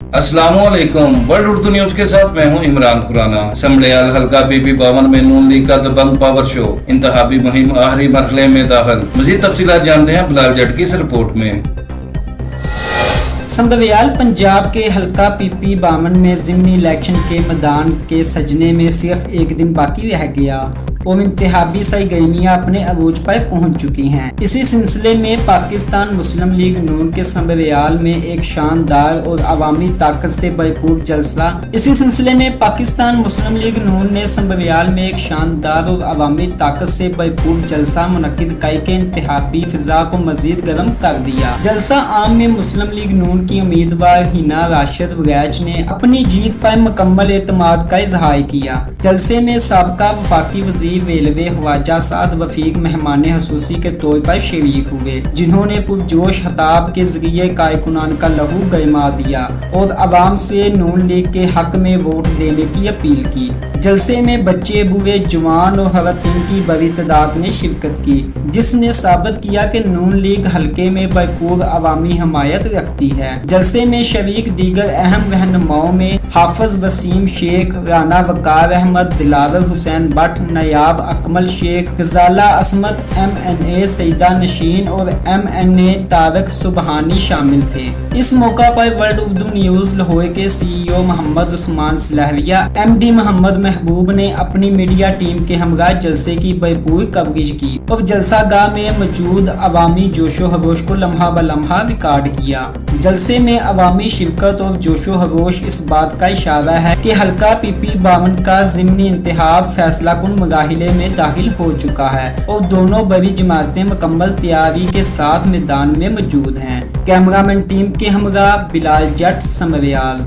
अस्सलाम वालेकुम। World Urdu news के साथ मैं हूं इमरान खुराना। समड़ियाल हल्का पीपी 52 में नून लीग का दबंग पावर शो, इंतखाबी मुहिम आखिरी मरहले में दाखिल। मजीद तफसीलात जानते हैं बिलाल जट की इस रिपोर्ट में। समड़ियाल पंजाब के हल्का पीपी 52 में ज़िमनी इलेक्शन के मैदान के सजने में सिर्फ एक दिन बाकी रह गया और इंतखाबी सरगर्मियां अपने अरूज पर पहुंच चुकी हैं। इसी सिलसिले में पाकिस्तान मुस्लिम लीग नून के समड़ियाल में एक शानदार और अवामी ताकत से भरपूर जलसा इसी सिलसिले में पाकिस्तान मुस्लिम लीग नून ने समड़ियाल में एक शानदार और अवामी ताकत से भरपूर जलसा मुनक्किद करके इंतखाबी फिजा को मजीद गर्म कर दिया। जलसा आम में मुस्लिम लीग नून की उम्मीदवार हिना राशिद वगैच ने अपनी जीत पर मुकम्मल एतमाद का इजहार किया। जलसे में साबका वफाकी वजीर रेलवे ख्वाजा साद वफीक मेहमान खसूसी के तौर पर शरीक हुए, जिन्होंने पुरजोश खिताब के जरिए कारकुनान का लहू गरमा दिया और आवाम से नून लीग के हक में वोट देने की अपील की। जलसे में बच्चे, बूढ़े, जवान और खवातीन की बड़ी तादाद ने शिरकत की, जिसने साबित किया कि नून लीग हल्के में भरपूर अवामी हमायत रखती है। जलसे में शरीक दीगर अहम रहनुमाओं में हाफिज वसीम शेख, राना वकार अहमद, दिलावर हुसैन भट्ट, नयाब अकमल शेख, गजाला असमत, MNA सईदा नशीन और MNA तारक सुबहानी शामिल थे। इस मौका पर वर्ल्ड उर्दू न्यूज लाहौर के CEO मोहम्मद उस्मान सलहरिया, MD मोहम्मद महबूब ने अपनी मीडिया टीम के हमरा जलसे की भरपूर कवरेज की और जलसागाह में मौजूद अवामी जोशो खरोश को लम्हा ब लम्हा रिकॉर्ड किया। जलसे में अवामी शिरकत और जोशो खरोश इस बात का इशारा है कि हल्का PP 52 का ज़िमनी इंतखाब फैसला कुन मुकाबले में दाखिल हो चुका है और दोनों बड़ी जमातें मुकम्मल तैयारी के साथ मैदान में मौजूद हैं। कैमरामैन टीम के हमरा बिलाल जट, समड़ियाल।